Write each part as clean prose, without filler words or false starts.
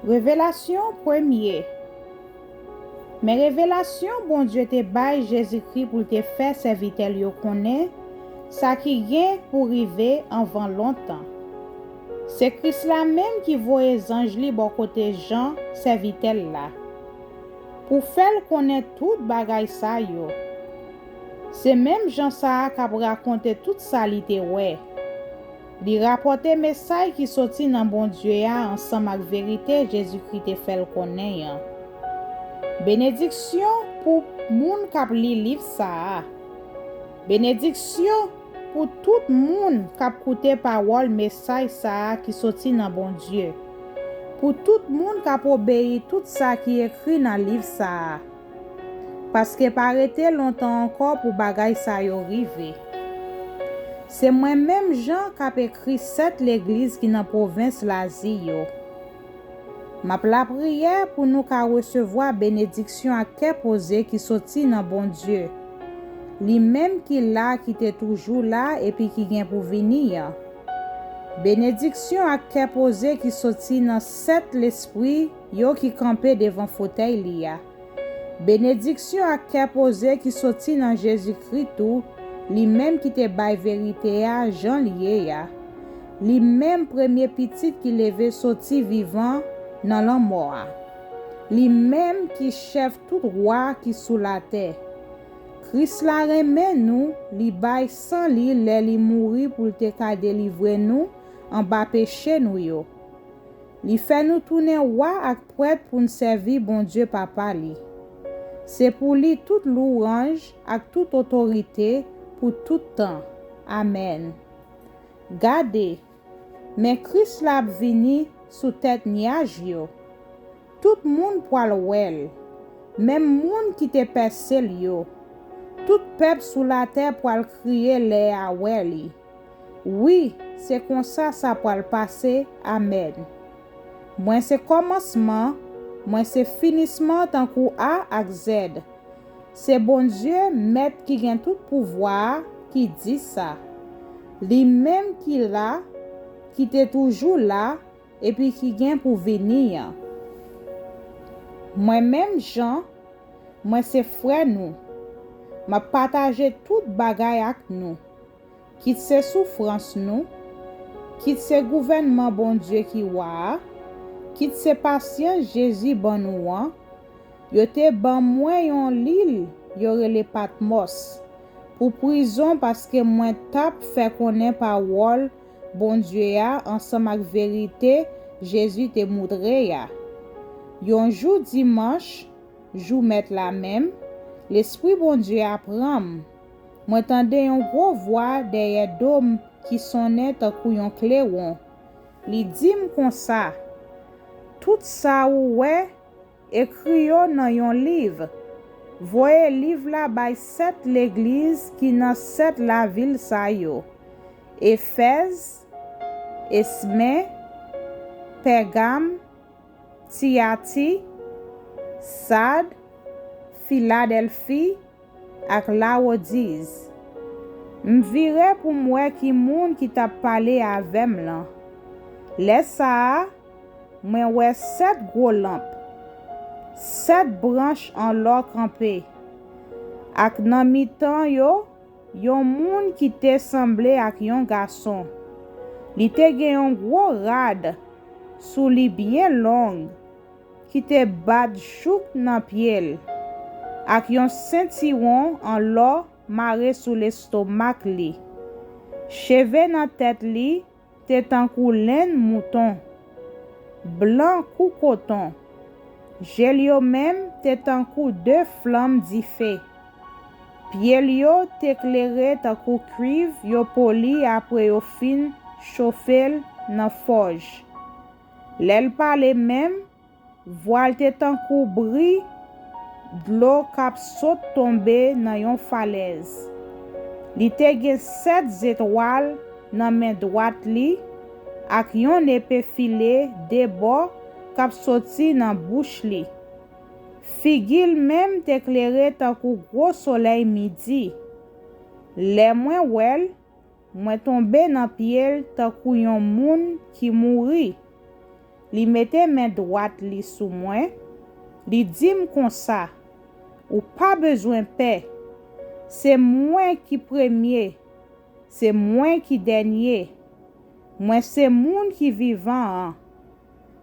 Révélation premier. Mais révélation bon Dieu te bail Jésus-Christ pour te faire serviteur yo connaît ça qui vient pour arriver avant longtemps. C'est Christ là même qui voit les anges li bon côté Jean serviteur là. Pour faire connaître tout bagay ça yo. C'est même Jean ça qui a raconté tout ça li te ouais. Li rapporter message qui sorti dans bon Dieu ya ensemble avec vérité Jésus-Christ te fait connaître. Bénédiction pour moun k'ap li livre ça. Bénédiction pour tout moun k'ap koute parole message ça qui sorti dans bon Dieu. Pour tout moun k'ap obéi tout ça qui écrit dans livre ça. Parce que paraît longtemps encore pour bagay ça yo rive. C'est moi-même Jean k'ap écrit cette l'église qui dans province l'Asie yo. Ma la prière pour nous qu'à recevoir bénédiction à cœur posé qui sorti dans bon Dieu. Lui même qui là qui était toujours là et puis qui vient pour venir. Bénédiction à cœur posé qui sorti dans sept l'esprit yo qui campé devant fauteuil lia. Bénédiction à cœur posé qui sorti dans Jésus-Christ tout, lui même qui te bail vérité à Jean lié ya. Lui même premier petit qui levé sorti vivant dans la mort. Lui-même qui chef tout roi qui sous la terre. Christ la remet nous, li bay sans li li mouri pour te ka délivrer nous en bas péché nous yo. Li fait nous tourner roi ak prêtre pour nous servir bon Dieu papa li. C'est pour lui toute louange ak toute autorité pour tout temps. Amen. Gardez, mais Christ la vini sous tête niage yo. Tout moun poil wel. Même moun qui te percé yo. Tout peuple sous la terre poil crier les a weli. Oui, c'est comme ça poil passer. Amen. Moi c'est commencement, moi c'est finissement tant kou A ak Z. C'est bon Dieu maître qui gagne tout pouvoir qui dit ça. Lui même qui là, qui était toujours là et puis qui vient pour venir. Moi-même Jean, moi c'est frère nous. M'a partagé tout bagay ak nous. Quitte ses souffrances nous, quitte ses gouvernement bon Dieu qui wa, quitte ses patience Jésus bon nous an. Yo te ban moi yon l'île, yo rele Patmos. Pour prison parce que moi tap fait connaître parole bon Dieu ya ensemble avec vérité Jésus te montré ya. Yon jour dimanche, jou met la même, l'esprit bon Dieu apprend. Moi tendais yon gros voix derrière dôme qui sonnait tant kou yon clairon. Li dim comme ça. Tout ça ou ouais écrit yo dans yon livre. Voyez livre là by sept l'église qui dans sept la ville sa yo. Éphèse, Esmé, Pergame, Tiati, Sade, Philadelphie ak Laodice. M'vire pour moi qui moun qui t'a parlé avec là. Laisse ça, moi ouais sept gros lampes. Sept branches en l'or campé. Ak nan mi-temps yo, yon moun qui te semblé ak yon garçon. Li te gen yon gros rad sous li bien long qui te bad chouk nan pied. Ak yon ceinturon en l'or maré sous l'estomac li. Cheveux nan tête li te tankou laine mouton. Blanc kou coton. Jelio même te tankou deux flammes di feu. Pied yo te éclairé tankou cuivre yo poli après yo fin chauffel nan forge. L'el parle même voile te tankou bri d'eau kap saute tomber nan yon falaise. Li te gen 7 étoiles nan main droite li ak yon épée filée de bord kap sorti nan bouche li. Figil même t'éclairé tankou gros soleil midi. Les moins wel, moi tombé nan pied tankou yon moun qui mouri. li mette main droite li sou mwen, li dim kon sa, ou pas besoin paix. C'est moi qui premier, c'est moi qui dernier. Moi c'est moun qui vivant.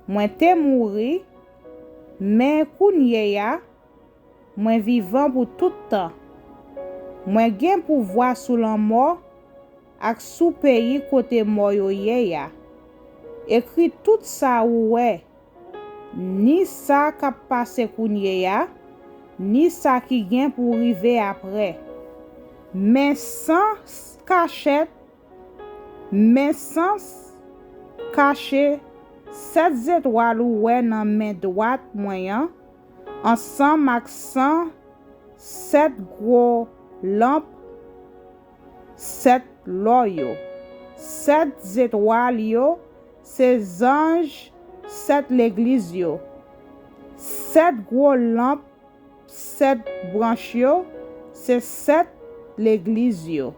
Moi te mouri, mais kounye ya, moi vivant pour tout temps. Moi gen pouvoir sous la mort ak sous pays côté mort yo ye ya. Écrit tout ça ouais. Ni ça qui passe kounye ya, ni ça qui gen pour river après. Mais sans cachette, mais sans cacher 7 étoiles ouais nan main droite moyen, ensemble avec 7 gros lampes, 7 loyo. 7 étoiles yo, c'est anges, 7 l'église yo. 7 gros lampes, 7 branches yo, c'est 7 l'église yo.